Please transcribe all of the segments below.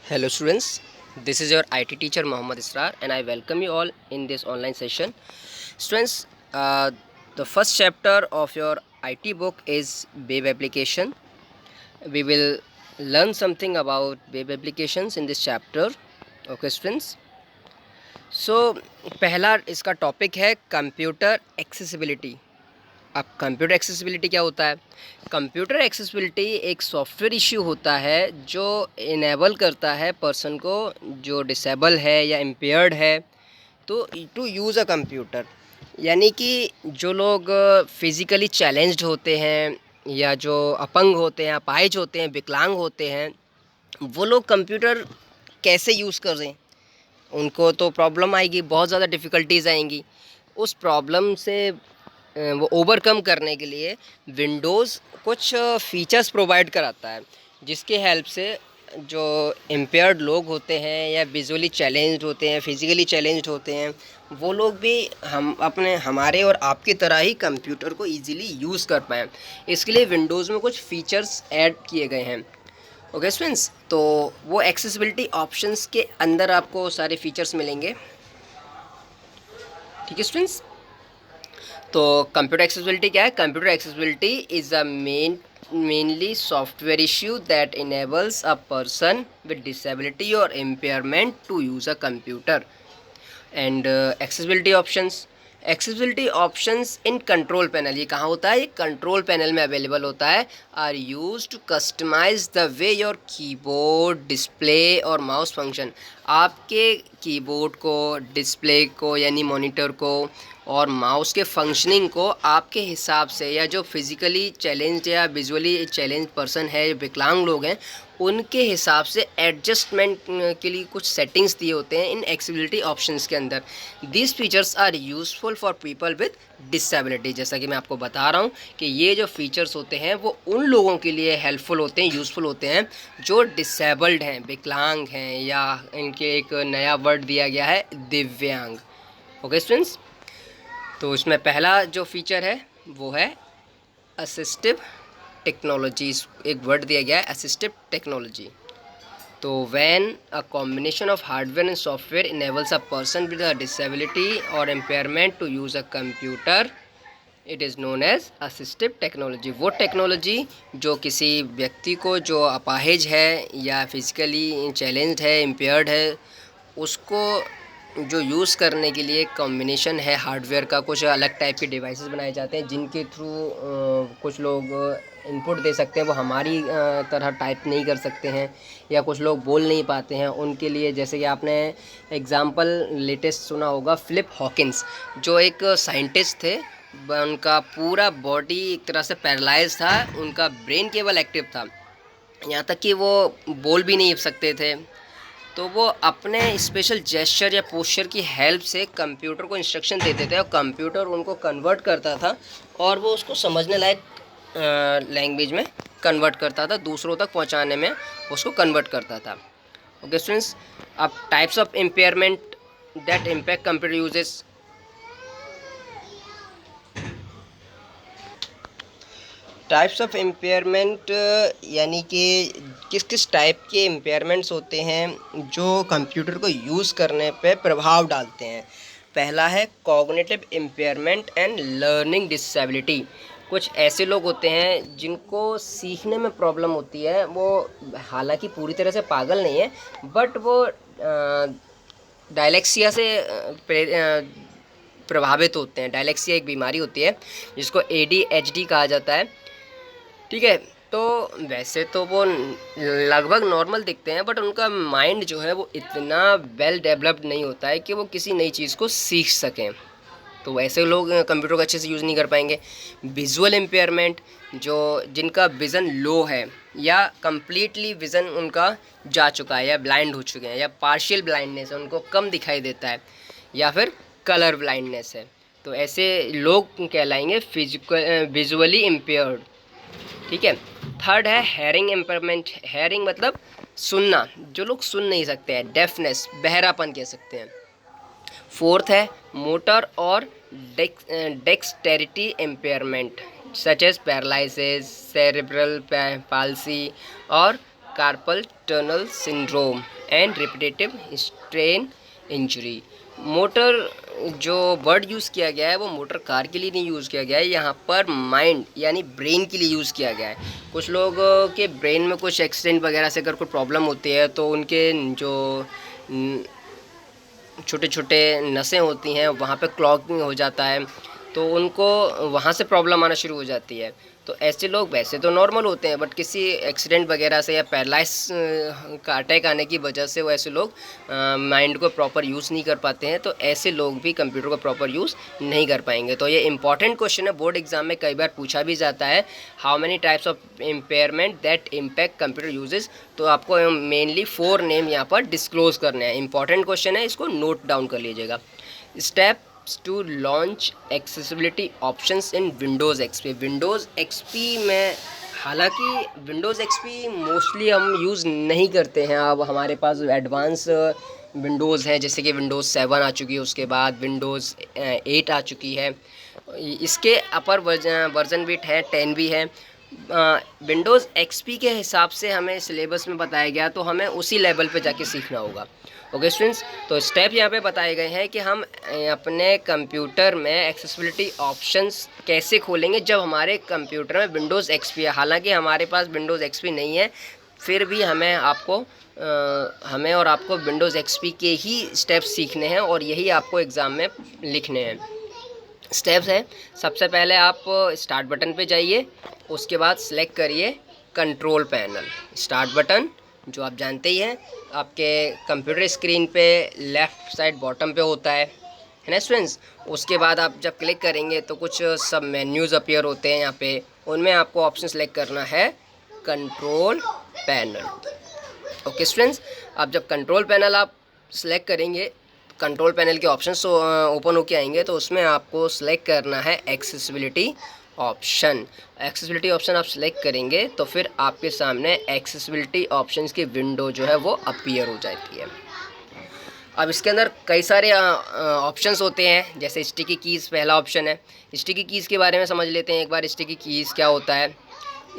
Hello students, this is your IT teacher Mohammad Israr and I welcome you all in this online session. Students, the first chapter of your IT book is web application. We will learn something about web applications in this chapter. Okay students. So पहला इसका topic है computer accessibility. अब computer accessibility क्या होता है? Computer accessibility एक software issue होता है जो इनेबल करता है पर्सन को जो डिसेबल है या इम्पेयर्ड है तो टू यूज़ अ कंप्यूटर. यानी कि जो लोग फिज़िकली चैलेंज्ड होते हैं या जो अपंग होते हैं, अपाहिज होते हैं, विकलांग होते हैं, वो लोग कंप्यूटर कैसे यूज़ कर रहे हैं? उनको तो प्रॉब्लम आएगी, बहुत ज़्यादा डिफ़िकल्टीज़ आएंगी. उस प्रॉब्लम से वो ओवरकम करने के लिए विंडोज़ कुछ फ़ीचर्स प्रोवाइड कराता है जिसके हेल्प से जो इम्पेयर्ड लोग होते हैं या विजुअली चैलेंज्ड होते हैं, फिज़िकली चैलेंज्ड होते हैं, वो लोग भी हमारे और आपकी तरह ही कंप्यूटर को इजीली यूज़ कर पाएँ. इसके लिए विंडोज़ में कुछ फ़ीचर्स ऐड किए गए हैं. ओके स्टूडेंट्स, तो वो एक्सेसिबिलिटी ऑप्शंस के अंदर आपको सारे फीचर्स मिलेंगे. ठीक है स्टूडेंट्स. तो कंप्यूटर एक्सेसिबिलिटी क्या है? Computer accessibility is a mainly software issue that enables a person with disability और impairment to use a computer. And accessibility options in control panel. ये कहाँ होता है? ये कंट्रोल पैनल में अवेलेबल होता है. Are used to customize the way your keyboard, display और माउस फंक्शन. आपके कीबोर्ड को, डिस्प्ले को यानी मॉनिटर को और माउस के फंक्शनिंग को आपके हिसाब से, या जो फिज़िकली चैलेंज्ड या विजुअली चैलेंज पर्सन है, विकलांग लोग हैं, उनके हिसाब से एडजस्टमेंट के लिए कुछ सेटिंग्स दिए होते हैं इन एक्सेसिबिलिटी ऑप्शंस के अंदर. These features are useful for people with disability. जैसा कि मैं आपको बता रहा हूँ कि ये जो फीचर्स होते हैं वो उन लोगों के लिए हेल्पफुल होते हैं, यूज़फुल होते हैं जो डिसेबल्ड हैं, विकलांग हैं, या इनके एक नया वर्ड दिया गया है दिव्यांग. ओके स्टूडेंट्स, तो इसमें पहला जो फीचर है वो है असिस्टिव टेक्नोलॉजीज. एक वर्ड दिया गया है असिस्टिव टेक्नोलॉजी. तो when a combination of hardware and software enables a person with a disability और impairment to use a computer, it is known as assistive technology. वो टेक्नोलॉजी जो किसी व्यक्ति को जो अपाहिज है या फिज़िकली चैलेंज्ड है, इम्पेयर्ड है, उसको जो यूज़ करने के लिए कॉम्बिनेशन है हार्डवेयर का. कुछ अलग टाइप के डिवाइसेस बनाए जाते हैं जिनके थ्रू कुछ लोग इनपुट दे सकते हैं. वो हमारी तरह टाइप नहीं कर सकते हैं या कुछ लोग बोल नहीं पाते हैं. उनके लिए जैसे कि आपने एग्ज़ाम्पल लेटेस्ट सुना होगा, फ़िलिप हॉकिंस, जो एक साइंटिस्ट थे. उनका पूरा बॉडी एक तरह से पैरालाइज था, उनका ब्रेन केवल एक्टिव था, यहाँ तक कि वो बोल भी नहीं सकते थे. तो वो अपने स्पेशल जेस्चर या पोस्चर की हेल्प से कंप्यूटर को इंस्ट्रक्शन देते थे और कंप्यूटर उनको कन्वर्ट करता था और वो उसको समझने लायक लैंग्वेज में कन्वर्ट करता था, दूसरों तक पहुंचाने में उसको कन्वर्ट करता था. ओके स्टूडेंट्स, अब types of impairment that impact computer uses. Types of impairment यानी कि किस किस टाइप के इम्पेयरमेंट्स होते हैं जो कंप्यूटर को यूज़ करने पे प्रभाव डालते हैं. पहला है cognitive impairment and learning disability. कुछ ऐसे लोग होते हैं जिनको सीखने में प्रॉब्लम होती है. वो हालांकि पूरी तरह से पागल नहीं है, बट वो डायलेक्सिया से प्रभावित होते हैं. डायलेक्सिया एक बीमारी होती है जिसको ADHD कहा जाता है. ठीक है, तो वैसे तो वो लगभग नॉर्मल दिखते हैं, बट उनका माइंड जो है वो इतना वेल डेवलप्ड नहीं होता है कि वो किसी नई चीज़ को सीख सकें. तो वैसे लोग कंप्यूटर को अच्छे से यूज़ नहीं कर पाएंगे. विजुअल इम्पेयरमेंट, जो जिनका विज़न लो है या कम्प्लीटली विज़न उनका जा चुका है या ब्लाइंड हो चुके हैं या पार्शियल ब्लाइंडनेस है, उनको कम दिखाई देता है, या फिर कलर ब्लाइंडनेस है, तो ऐसे लोग कहलाएंगे विजुअली इम्पेयर्ड. ठीक है. थर्ड है हेयरिंग इम्पेयरमेंट. हेयरिंग मतलब सुनना, जो लोग सुन नहीं सकते हैं, डेफनेस, बहरापन कह सकते हैं. फोर्थ है मोटर और dexterity impairment such as paralysis, cerebral palsy और carpal tunnel syndrome and repetitive strain injury. Motor जो वर्ड यूज़ किया गया है वो मोटर कार के लिए नहीं यूज़ किया गया है, यहाँ पर माइंड यानी ब्रेन के लिए यूज़ किया गया है। कुछ लोगों के ब्रेन में कुछ एक्सीडेंट वगैरह से अगर कोई प्रॉब्लम होती है तो उनके जो छोटे छोटे नसें होती हैं वहाँ पे क्लॉगिंग हो जाता है, तो उनको वहाँ से प्रॉब्लम आना शुरू हो जाती है। तो ऐसे लोग वैसे तो नॉर्मल होते हैं, बट किसी एक्सीडेंट वगैरह से या पैरालाइज का अटैक आने की वजह से वो ऐसे लोग माइंड को प्रॉपर यूज़ नहीं कर पाते हैं, तो ऐसे लोग भी कंप्यूटर को प्रॉपर यूज़ नहीं कर पाएंगे। तो ये इंपॉर्टेंट क्वेश्चन है, बोर्ड एग्जाम में कई बार पूछा भी जाता है, how many types of impairment that impact computer uses. तो आपको मेनली 4 नेम यहाँ पर डिस्क्लोज करने हैं। इंपॉर्टेंट क्वेश्चन है, इसको नोट डाउन कर लीजिएगा। Step to launch accessibility options in Windows XP. Windows XP में हालांकि विंडोज़ एक्सपी मोस्टली हम यूज़ नहीं करते हैं। अब हमारे पास एडवांस विंडोज़ हैं, जैसे कि विंडोज़ 7 आ चुकी है, उसके बाद विंडोज़ 8 आ चुकी है, इसके अपर वर्जन भी है, 10 भी है। विंडोज़ एक्सपी के हिसाब से हमें सिलेबस में बताया गया, तो हमें उसी लेवल पे जाके सीखना होगा। ओके स्टूडेंट्स, तो स्टेप यहाँ पे बताए गए हैं कि हम अपने कंप्यूटर में एक्सेसिबिलिटी ऑप्शंस कैसे खोलेंगे जब हमारे कंप्यूटर में विंडोज़ एक्सपी है। हालांकि हमारे पास विंडोज़ एक्सपी नहीं है, फिर भी हमें और आपको विंडोज़ एक्सपी के ही स्टेप्स सीखने हैं और यही आपको एग्ज़ाम में लिखने हैं। स्टेप्स हैं, सबसे पहले आप स्टार्ट बटन पे जाइए, उसके बाद सिलेक्ट करिए कंट्रोल पैनल। स्टार्ट बटन जो आप जानते ही हैं, आपके कंप्यूटर स्क्रीन पे लेफ़्ट साइड बॉटम पे होता है ना स्टूडेंट्स। उसके बाद आप जब क्लिक करेंगे तो कुछ सब मेन्यूज़ अपीयर होते हैं यहाँ पे, उनमें आपको ऑप्शन सेलेक्ट करना है कंट्रोल पैनल। ओके स्टूडेंट्स, अब जब कंट्रोल पैनल आप सेलेक्ट करेंगे, कंट्रोल पैनल के ऑप्शंस ओपन होके आएंगे, तो उसमें आपको सेलेक्ट करना है एक्सेसिबिलिटी ऑप्शन। एक्सेसिबिलिटी ऑप्शन आप सेलेक्ट करेंगे तो फिर आपके सामने एक्सेसिबिलिटी ऑप्शंस की विंडो जो है वो अपीयर हो जाती है। अब इसके अंदर कई सारे ऑप्शंस होते हैं, जैसे स्टिकी कीज़ पहला ऑप्शन है। स्टिकी कीज़ के बारे में समझ लेते हैं एक बार, स्टिकी कीज़ क्या होता है।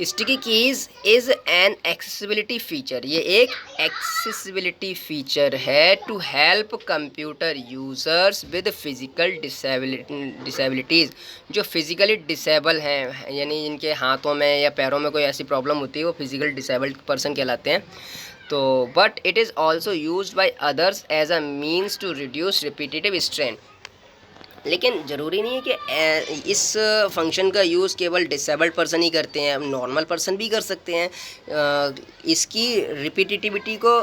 Sticky keys is an accessibility feature, ये एक एक्सेसिबिलिटी फ़ीचर है to help computer users with physical disabilities. जो फिज़िकली डिसेबल हैं, यानी इनके हाथों में या पैरों में कोई ऐसी प्रॉब्लम होती है, वो फिज़िकल डिसेबल्ड पर्सन कहलाते हैं। तो but it is also used by others as a means to reduce repetitive strain. लेकिन ज़रूरी नहीं है कि इस फंक्शन का यूज़ केवल डिसेबल्ड पर्सन ही करते हैं, नॉर्मल पर्सन भी कर सकते हैं। इसकी रिपीटिटिविटी को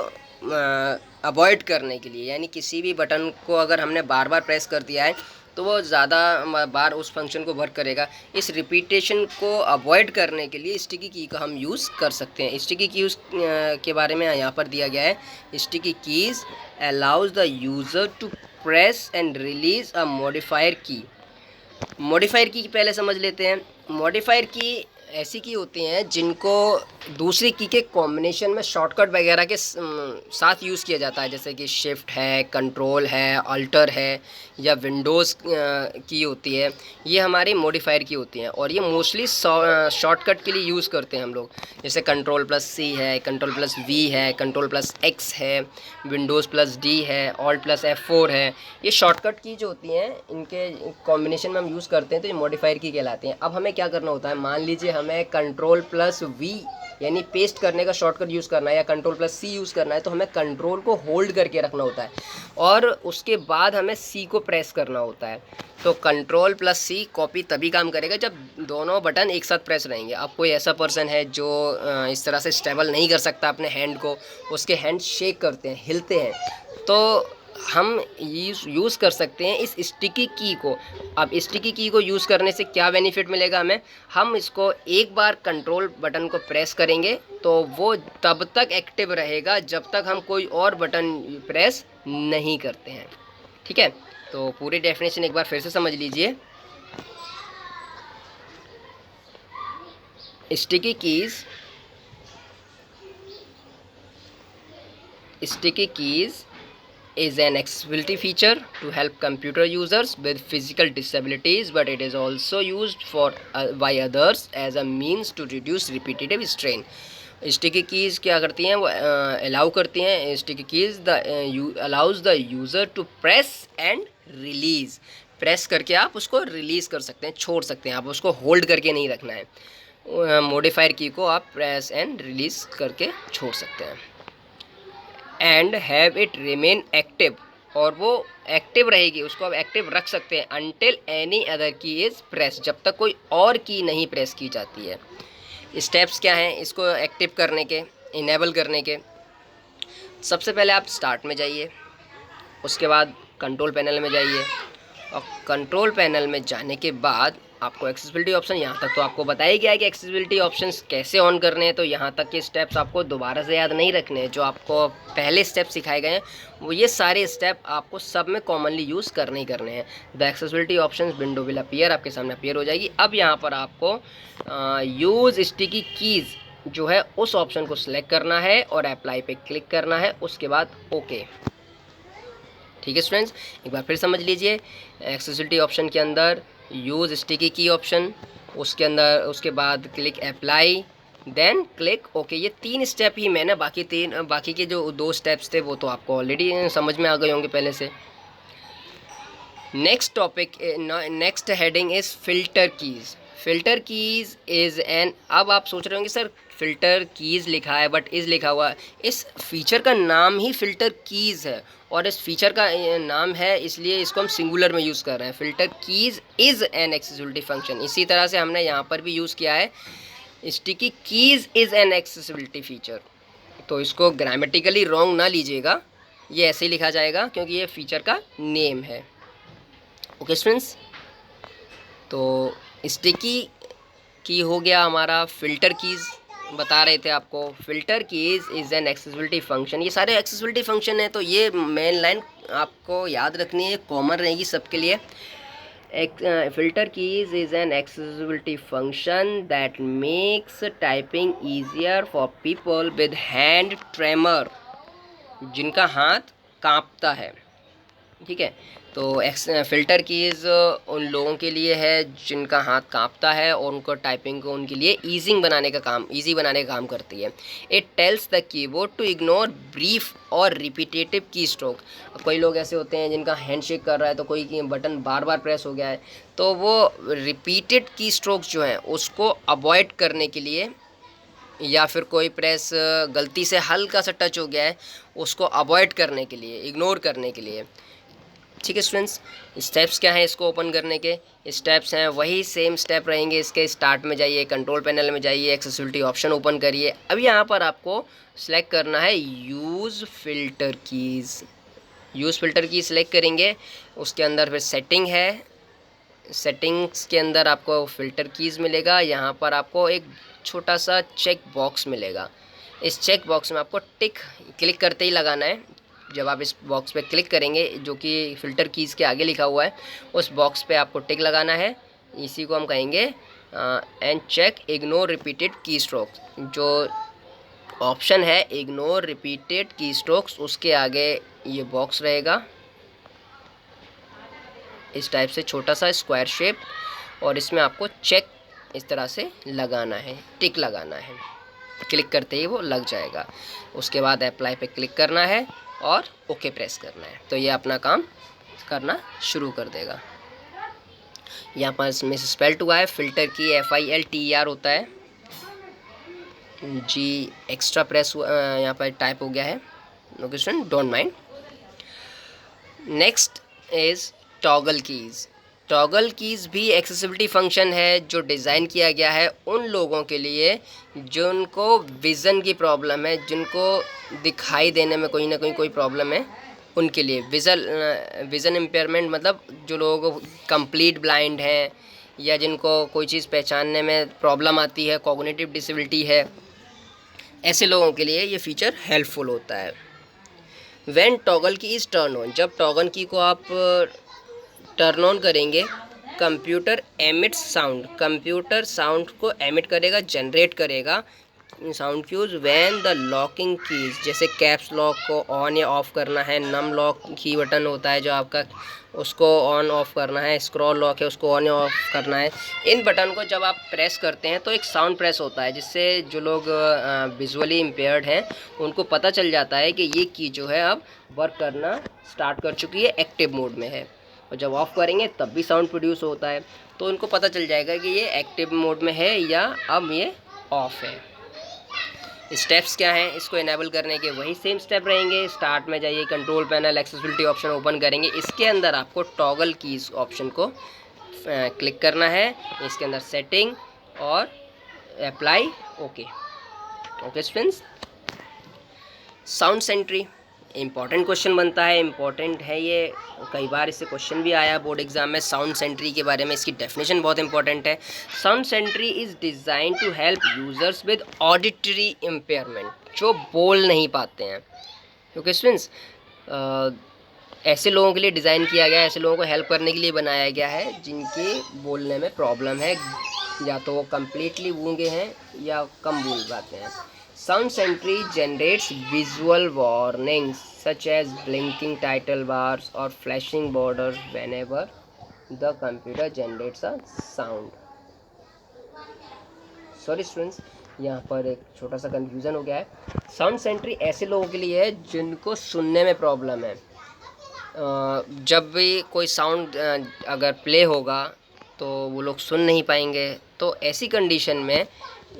अवॉइड करने के लिए, यानी किसी भी बटन को अगर हमने बार बार प्रेस कर दिया है तो वो ज़्यादा बार उस फंक्शन को वर्क करेगा। इस रिपीटेशन को अवॉइड करने के लिए स्टिकी की का हम यूज़ कर सकते हैं। स्टिकी कीज़ के बारे में यहाँ पर दिया गया है, sticky keys allows the user to press and release a modifier key. Modifier key पहले समझ लेते हैं। मॉडिफायर की ऐसी की होती हैं जिनको दूसरी की के कॉम्बिनेशन में शॉर्टकट वगैरह के साथ यूज़ किया जाता है, जैसे कि शिफ्ट है, कंट्रोल है, अल्टर है, या विंडोज़ की होती है। ये हमारी मॉडिफायर की होती हैं और ये मोस्टली शॉर्टकट के लिए यूज़ करते हैं हम लोग, जैसे कंट्रोल प्लस सी है, कंट्रोल प्लस वी है, कंट्रोल प्लस एक्स है, विंडोज़ प्लस डी है, ऑल्ट प्लस F4 है। ये शॉर्टकट की जो होती हैं, इनके कॉम्बिनेशन में हम यूज़ करते हैं, तो ये मॉडिफायर की कहलाते हैं। अब हमें क्या करना होता है, मान लीजिए हमें कंट्रोल प्लस वी यानी पेस्ट करने का शॉर्टकट यूज़ करना है या कंट्रोल प्लस सी यूज़ करना है, तो हमें कंट्रोल को होल्ड करके रखना होता है और उसके बाद हमें सी को प्रेस करना होता है। तो कंट्रोल प्लस सी कॉपी तभी काम करेगा जब दोनों बटन एक साथ प्रेस रहेंगे। अब कोई ऐसा पर्सन है जो इस तरह से स्टेबल नहीं कर सकता अपने हैंड को, उसके हैंड शेक करते हैं, हिलते हैं, तो हम यूज़ कर सकते हैं इस स्टिकी की को। अब स्टिकी की को यूज़ करने से क्या बेनिफिट मिलेगा हमें, हम इसको एक बार कंट्रोल बटन को प्रेस करेंगे तो वो तब तक एक्टिव रहेगा जब तक हम कोई और बटन प्रेस नहीं करते हैं। ठीक है, तो पूरी डेफिनेशन एक बार फिर से समझ लीजिए। Sticky keys is an accessibility feature to help computer users with physical disabilities, but it is also used by others as a means to reduce repetitive strain. Sticky keys क्या करती हैं, वो अलाउ करती हैं, sticky keys allows the user to press and release. Press करके आप उसको release कर सकते हैं, छोड़ सकते हैं, आप उसको होल्ड करके नहीं रखना है। मॉडिफायर की को आप प्रेस एंड रिलीज़ करके छोड़ सकते हैं। And have it remain active, और वो एक्टिव रहेगी, उसको आप एक्टिव रख सकते हैं अनटिल एनी अदर की इज़ प्रेस, जब तक कोई और की नहीं प्रेस की जाती है। स्टेप्स क्या हैं इसको एक्टिव करने के, इनेबल करने के? सबसे पहले आप स्टार्ट में जाइए, उसके बाद कंट्रोल पैनल में जाइए, और कंट्रोल पैनल में जाने के बाद आपको एक्सेसिबिलिटी ऑप्शन, यहाँ तक तो आपको बताया गया है कि एक्सेसिबिलिटी ऑप्शंस कैसे ऑन करने हैं, तो यहाँ तक के स्टेप्स आपको दोबारा से याद नहीं रखने हैं। जो आपको पहले स्टेप सिखाए गए हैं वो ये सारे स्टेप आपको सब में कॉमनली यूज़ करने ही करने हैं। The accessibility options window will appear, आपके सामने अपीयर हो जाएगी। अब यहाँ पर आपको यूज़ स्टिकी कीज़ जो है उस ऑप्शन को सिलेक्ट करना है और अप्लाई पे क्लिक करना है, उसके बाद ओके। ठीक है स्टूडेंट्स, एक बार फिर समझ लीजिए। एक्सेसिबिलिटी ऑप्शन के अंदर यूज़ स्टिकी की ऑप्शन, उसके अंदर उसके बाद click apply, then click okay. ये 3 स्टेप ही मैंने, बाकी के जो 2 स्टेप्स थे वो तो आपको ऑलरेडी समझ में आ गए होंगे पहले से। Next topic, next heading is filter keys. Filter keys is N, अब आप सोच रहे होंगे सर फ़िल्टर कीज़ लिखा है बट इज़ लिखा हुआ है। इस फीचर का नाम ही फ़िल्टर कीज़ है, और इस फीचर का नाम है इसलिए इसको हम सिंगुलर में यूज़ कर रहे हैं। Filter keys is an accessibility function, इसी तरह से हमने यहाँ पर भी यूज़ किया है, sticky keys is an accessibility feature. तो इसको ग्रामेटिकली रॉन्ग ना लीजिएगा, ये ऐसे ही लिखा जाएगा क्योंकि ये फीचर का नेम है। ओके स्टूडेंट्स, तो स्टिकी की हो गया हमारा, फ़िल्टर कीज़ बता रहे थे आपको। Filter keys is an accessibility function, ये सारे एक्सेसिबिलिटी फंक्शन है, तो ये मेन लाइन आपको याद रखनी है, कॉमन रहेगी सबके लिए। Filter keys is an accessibility function that makes typing easier for people with hand tremor, जिनका हाथ कांपता है। ठीक है, तो फ़िल्टर कीज़ उन लोगों के लिए है जिनका हाथ कांपता है, और उनको टाइपिंग को उनके लिए ईजी बनाने का काम करती है। It tells the keyboard to ignore brief और रिपीटेटिव की स्ट्रोक। कोई लोग ऐसे होते हैं जिनका हैंडशेक कर रहा है तो कोई बटन बार बार प्रेस हो गया है, तो वो रिपीटेड की स्ट्रोक्स जो हैं उसको अवॉइड करने के लिए, या फिर कोई प्रेस गलती से हल्का सा टच हो गया है उसको अवॉइड करने के लिए, इग्नोर करने के लिए। ठीक है स्टूडेंट्स, स्टेप्स क्या हैं इसको ओपन करने के? स्टेप्स हैं वही सेम स्टेप रहेंगे इसके। स्टार्ट में जाइए, कंट्रोल पैनल में जाइए, एक्सेसिबिलिटी ऑप्शन ओपन करिए। अब यहाँ पर आपको सेलेक्ट करना है use filter keys. Use filter की सिलेक्ट करेंगे, उसके अंदर फिर सेटिंग है, सेटिंग्स के अंदर आपको फ़िल्टर कीज़ मिलेगा। यहाँ पर आपको एक छोटा सा चेक बॉक्स मिलेगा, इस चेक बॉक्स में आपको टिक क्लिक करते ही लगाना है। जब आप इस बॉक्स पे क्लिक करेंगे जो कि फ़िल्टर कीज़ के आगे लिखा हुआ है, उस बॉक्स पे आपको टिक लगाना है। इसी को हम कहेंगे एंड चेक इग्नोर रिपीटेड की स्ट्रोक्स। जो ऑप्शन है इग्नोर रिपीटेड की स्ट्रोक्स, उसके आगे ये बॉक्स रहेगा इस टाइप से, छोटा सा स्क्वायर शेप, और इसमें आपको चेक इस तरह से लगाना है, टिक लगाना है। क्लिक करते ही वो लग जाएगा। उसके बाद अप्लाई पे क्लिक करना है और ओके प्रेस करना है, तो ये अपना काम करना शुरू कर देगा। यहाँ पर मिस स्पेल्ट हुआ है, फ़िल्टर की FILTER होता है, G एक्स्ट्रा प्रेस यहाँ पर टाइप हो गया है। Okay student, don't mind. Next is toggle keys. Toggle keys भी एक्सेसिबिलिटी फंक्शन है जो डिज़ाइन किया गया है उन लोगों के लिए जिनको विज़न की प्रॉब्लम है, जिनको दिखाई देने में कोई ना कोई प्रॉब्लम है, उनके लिए। विज़न इम्पेयरमेंट मतलब जो लोग कंप्लीट ब्लाइंड हैं, या जिनको कोई चीज़ पहचानने में प्रॉब्लम आती है, कॉग्निटिव डिसेबिलिटी है, ऐसे लोगों के लिए ये फ़ीचर हेल्पफुल होता है। When toggle key is turn on, जब टॉगल की को आप टर्न ऑन करेंगे, computer emits sound, computer sound को एमिट करेगा, जनरेट करेगा sound cues when the locking keys, जैसे कैप्स लॉक को ऑन या ऑफ करना है, नम लॉक की बटन होता है जो आपका, उसको ऑन ऑफ करना है, स्क्रॉल लॉक है उसको ऑन या ऑफ करना है। इन बटन को जब आप प्रेस करते हैं तो एक साउंड प्रेस होता है, जिससे जो लोग विजुअली इम्पेयर्ड हैं उनको पता चल जाता है कि ये की जो है अब वर्क करना स्टार्ट कर चुकी है, एक्टिव मोड में है। और जब ऑफ़ करेंगे तब भी साउंड प्रोड्यूस होता है, तो उनको पता चल जाएगा कि ये एक्टिव मोड में है या अब ये ऑफ है। स्टेप्स क्या हैं इसको इनेबल करने के, वही सेम स्टेप रहेंगे। स्टार्ट में जाइए, control panel, accessibility option open करेंगे। इसके अंदर आपको टॉगल कीज़ ऑप्शन को क्लिक करना है। इसके अंदर सेटिंग और apply okay. Okay friends, sound sentry important question बनता है, इम्पॉर्टेंट है ये, कई बार इससे क्वेश्चन भी आया बोर्ड एग्जाम में। साउंड सेंट्री के बारे में इसकी डेफिनेशन बहुत इंपॉर्टेंट है। Sound sentry is design to help users with auditory impairment, जो बोल नहीं पाते हैं। क्योंकि स्टूडेंट्स ऐसे लोगों के लिए डिज़ाइन किया गया है, ऐसे लोगों को हेल्प करने के लिए बनाया गया है जिनके बोलने में प्रॉब्लम है, या तो वो कम्प्लीटली गूंगे हैं या कम बोल पाते हैं। Sound Sentry generates visual warnings such as blinking title bars or flashing borders whenever the computer generates a sound. Sorry students, यहाँ पर एक छोटा सा कंफ्यूजन हो गया है। साउंड सेंट्री ऐसे लोगों के लिए है जिनको सुनने में प्रॉब्लम है। जब भी कोई साउंड अगर प्ले होगा तो वो लोग सुन नहीं पाएंगे, तो ऐसी कंडीशन में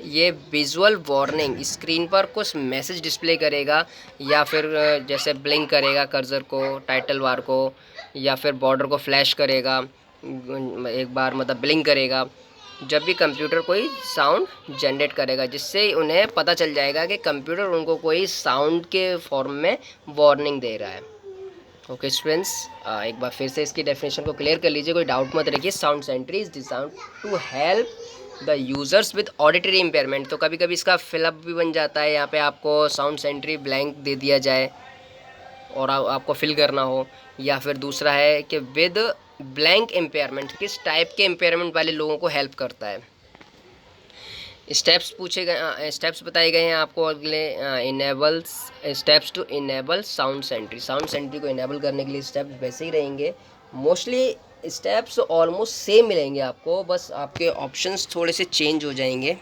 ये विजुअल वार्निंग स्क्रीन पर कुछ मैसेज डिस्प्ले करेगा, या फिर जैसे ब्लिंक करेगा कर्सर को, टाइटल बार को, या फिर बॉर्डर को फ्लैश करेगा एक बार, मतलब ब्लिंक करेगा जब भी कंप्यूटर कोई साउंड जनरेट करेगा, जिससे उन्हें पता चल जाएगा कि कंप्यूटर उनको कोई साउंड के फॉर्म में वार्निंग दे रहा है। ओके स्टूडेंट्स, एक बार फिर से इसकी डेफिनेशन को क्लियर कर लीजिए, कोई डाउट मत रखिए। Sound sentry is design to help the users with auditory impairment. तो कभी कभी इसका फिलअप भी बन जाता है, यहाँ पे आपको साउंड सेंट्री ब्लैंक दे दिया जाए और आपको फिल करना हो, या फिर दूसरा है कि विद ब्लैंक इम्पेयरमेंट, किस टाइप के इम्पेयरमेंट वाले लोगों को हेल्प करता है। स्टेप्स पूछे गए, स्टेप्स बताए गए हैं आपको अगले। Enables steps to enable sound sentry. Sound sentry को इनेबल करने के लिए स्टेप वैसे ही रहेंगे, मोस्टली स्टेप्स ऑलमोस्ट सेम मिलेंगे आपको, बस आपके ऑप्शंस थोड़े से चेंज हो जाएंगे।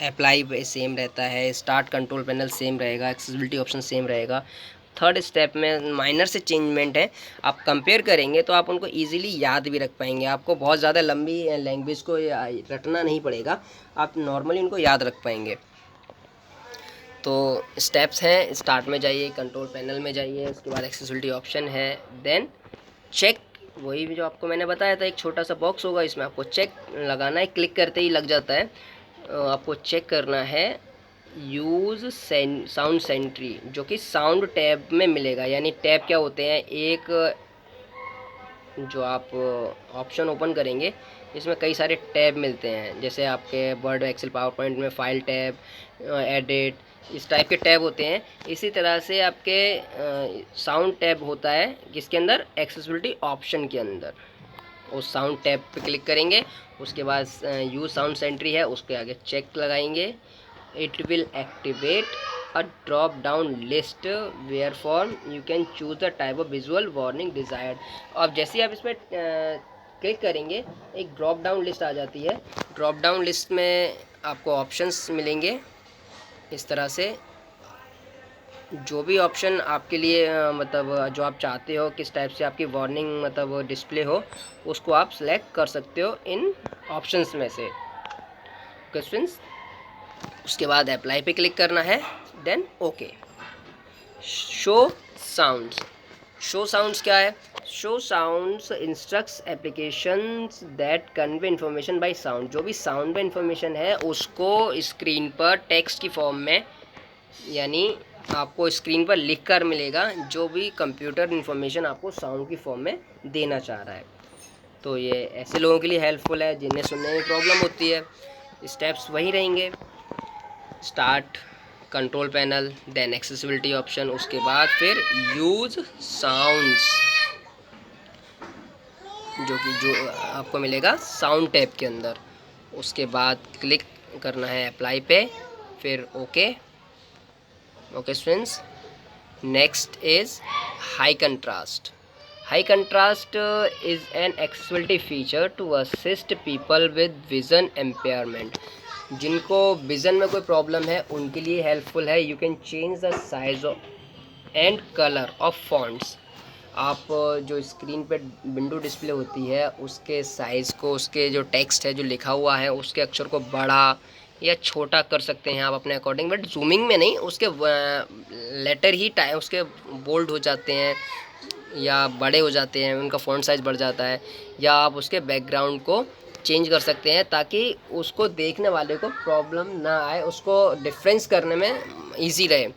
अप्लाई सेम रहता है, स्टार्ट कंट्रोल पैनल सेम रहेगा, एक्सेसिबिलिटी ऑप्शन सेम रहेगा। थर्ड स्टेप में माइनर से चेंजमेंट है, आप कंपेयर करेंगे तो आप उनको इजीली याद भी रख पाएंगे। आपको बहुत ज़्यादा लंबी लैंग्वेज को रटना नहीं पड़ेगा, आप नॉर्मली उनको याद रख पाएंगे। तो स्टेप्स हैं, स्टार्ट में जाइए, कंट्रोल पैनल में जाइए, उसके बाद एक्सेसिबिलिटी ऑप्शन है, देन चेक, वही जो आपको मैंने बताया था, एक छोटा सा बॉक्स होगा, इसमें आपको चेक लगाना है, क्लिक करते ही लग जाता है। आपको चेक करना है यूज़ साउंड सेंट्री, जो कि साउंड टैब में मिलेगा। यानी टैब क्या होते हैं, एक जो आप ऑप्शन ओपन करेंगे इसमें कई सारे टैब मिलते हैं, जैसे आपके वर्ड, एक्सेल, पावर पॉइंट में फाइल टैब, एडिट, इस टाइप के टैब होते हैं। इसी तरह से आपके साउंड टैब होता है, जिसके अंदर एक्सेसिबिलिटी ऑप्शन के अंदर उस साउंड टैब पे क्लिक करेंगे, उसके बाद यूज साउंड सेंट्री है, उसके आगे चेक लगाएंगे। It will activate a drop down list where from you can choose the type of visual warning desired. अब जैसे ही आप इसमें क्लिक करेंगे एक ड्रॉप डाउन लिस्ट आ जाती है। ड्रॉप डाउन लिस्ट में आपको ऑप्शंस मिलेंगे इस तरह से, जो भी ऑप्शन आपके लिए मतलब जो आप चाहते हो, किस टाइप से आपकी वार्निंग मतलब डिस्प्ले हो, उसको आप सेलेक्ट कर सकते हो इन ऑप्शंस में से। क्वेश्चंस, उसके बाद अप्लाई पे क्लिक करना है, then okay. Show sounds, show sounds क्या है? Show sounds instructs applications that convey information by sound. जो भी साउंड में इन्फॉर्मेशन है उसको स्क्रीन पर टेक्स्ट की फॉर्म में, यानी आपको स्क्रीन पर लिख कर मिलेगा, जो भी कंप्यूटर इन्फॉर्मेशन आपको साउंड की फॉर्म में देना चाह रहा है। तो ये ऐसे लोगों के लिए हेल्पफुल है जिन्हें सुनने में प्रॉब्लम होती है। स्टेप्स वही रहेंगे, start, control panel, then accessibility option, उसके बाद फिर यूज साउंड्स, जो आपको मिलेगा साउंड टैब के अंदर। उसके बाद क्लिक करना है अप्लाई पे, फिर okay. Okay students, next is high contrast. High contrast is an accessibility feature to assist people with vision impairment. जिनको विज़न में कोई प्रॉब्लम है उनके लिए हेल्पफुल है। You can change the size and colour of fonts. आप जो screen पे विंडो डिस्प्ले होती है उसके साइज़ को, उसके जो टेक्स्ट है जो लिखा हुआ है उसके अक्षर को बड़ा या छोटा कर सकते हैं आप अपने अकॉर्डिंग, बट जूमिंग में नहीं। उसके लेटर ही उसके बोल्ड हो जाते हैं या बड़े हो जाते हैं, उनका फ़ॉन्ट साइज़ बढ़ जाता है, या आप उसके बैकग्राउंड को चेंज कर सकते हैं ताकि उसको देखने वाले को प्रॉब्लम ना आए, उसको डिफरेंस करने में इजी रहे,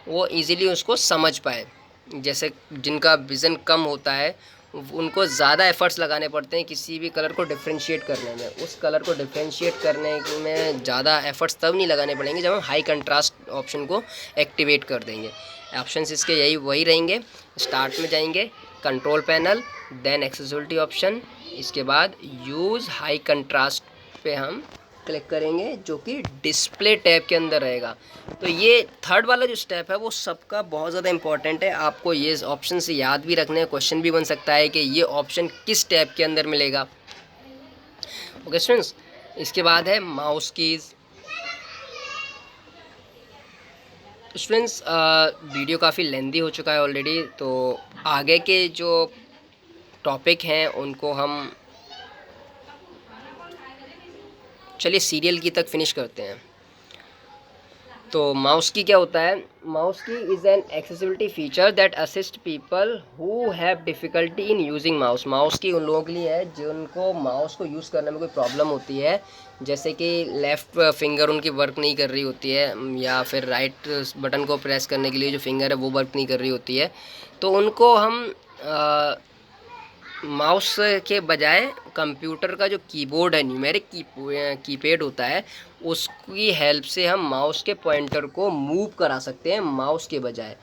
वो इजीली उसको समझ पाए। जैसे जिनका विज़न कम होता है उनको ज़्यादा एफ़र्ट्स लगाने पड़ते हैं किसी भी कलर को डिफ्रेंशिएट करने में। उस कलर को डिफ्रेंशिएट करने में ज़्यादा एफ़र्ट्स तब नहीं लगाने पड़ेंगे जब हम हाई कंट्रास्ट ऑप्शन को एक्टिवेट कर देंगे। ऑप्शंस इसके यही वही रहेंगे। स्टार्ट में जाएंगे, control panel, then accessibility option, इसके बाद यूज़ हाई कंट्रास्ट पे हम क्लिक करेंगे जो कि डिस्प्ले टैब के अंदर रहेगा। तो ये थर्ड वाला जो स्टेप है वो सबका बहुत ज़्यादा इंपॉर्टेंट है। आपको ये ऑप्शन से याद भी रखना है, क्वेश्चन भी बन सकता है कि ये ऑप्शन किस टैब के अंदर मिलेगा। ओके स्टूडेंट्स, इसके बाद है माउस कीज़। स्टूडेंट्स, वीडियो काफ़ी लेंदी हो चुका है ऑलरेडी, तो आगे के जो टॉपिक हैं उनको हम चलिए सीरियल की तक फिनिश करते हैं। तो माउस की क्या होता है? Mouse key is an accessibility feature that assist people who have difficulty in using mouse. Mouse की उन लोगों के लिए है जिनको माउस को यूज़ करने में कोई प्रॉब्लम होती है, जैसे कि लेफ़्ट फिंगर उनकी वर्क नहीं कर रही होती है, या फिर राइट बटन को प्रेस करने के लिए जो फिंगर है वो वर्क नहीं कर रही होती है। तो उनको हम माउस के बजाय कंप्यूटर का जो कीबोर्ड है, न्यूमेरिक कीपैड होता है, उसकी हेल्प से हम माउस के पॉइंटर को मूव करा सकते हैं माउस के बजाय।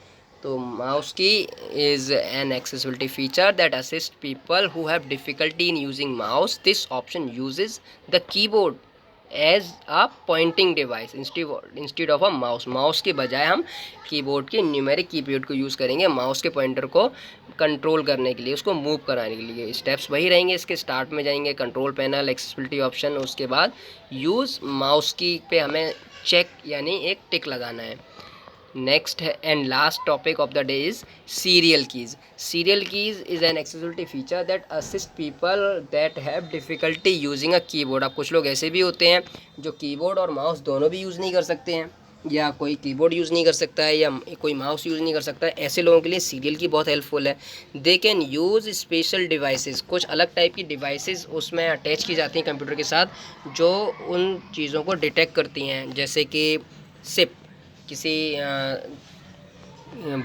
तो mouse key is an accessibility feature that assist people who have difficulty in using mouse. This option uses the keyboard as a pointing device instead of a mouse. Mouse के बजाय हम keyboard के numeric keypad को use करेंगे mouse के pointer को control करने के लिए, उसको मूव कराने के लिए। स्टेप्स वही रहेंगे। इसके स्टार्ट में जाएंगे, कंट्रोल पैनल, एक्सेसिबिलिटी ऑप्शन, उसके बाद यूज़ माउस की पे हमें चेक यानी एक टिक लगाना है। Next and last topic of the day is serial keys. Serial keys is an accessibility feature that assist people that have difficulty using a keyboard. अब कुछ लोग ऐसे भी होते हैं जो कीबोर्ड और माउस दोनों भी यूज़ नहीं कर सकते हैं, या कोई कीबोर्ड यूज़ नहीं कर सकता है या कोई माउस यूज़ नहीं कर सकता है। ऐसे लोगों के लिए सीरियल की बहुत हेल्पफुल है। They can use special devices. कुछ अलग टाइप की डिवाइसेस उसमें अटैच की जाती हैं कंप्यूटर के साथ, जो उन चीज़ों को डिटेक्ट करती हैं, जैसे कि सिप, किसी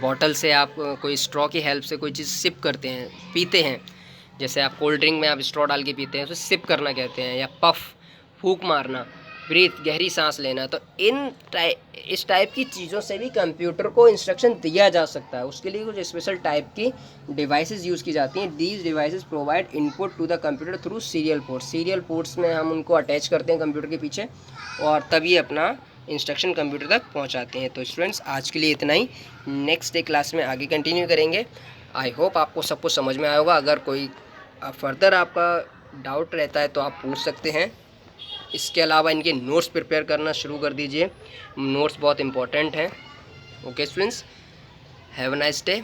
बॉटल से आप कोई स्ट्रॉ की हेल्प से कोई चीज़ सिप करते हैं, पीते हैं, जैसे आप कोल्ड ड्रिंक में आप स्ट्रॉ डाल के पीते हैं, उसे सिप करना कहते हैं, या पफ, फूंक मारना, ब्रीथ, गहरी सांस लेना। तो इस टाइप की चीज़ों से भी कंप्यूटर को इंस्ट्रक्शन दिया जा सकता है। उसके लिए कुछ स्पेशल टाइप की डिवाइसेस यूज़ की जाती हैं। These devices provide input to the computer through serial ports. Serial ports में हम उनको अटैच करते हैं कंप्यूटर के पीछे, और तभी अपना इंस्ट्रक्शन कंप्यूटर तक पहुंचाते हैं। तो स्टूडेंट्स, आज के लिए इतना ही। नेक्स्ट डे क्लास में आगे कंटिन्यू करेंगे। आई होप आपको सब कुछ समझ में आया होगा। अगर कोई फर्दर आपका डाउट रहता है तो आप पूछ सकते हैं। इसके अलावा इनके नोट्स प्रिपेयर करना शुरू कर दीजिए, नोट्स बहुत इंपॉर्टेंट हैं। Okay students, have a nice day.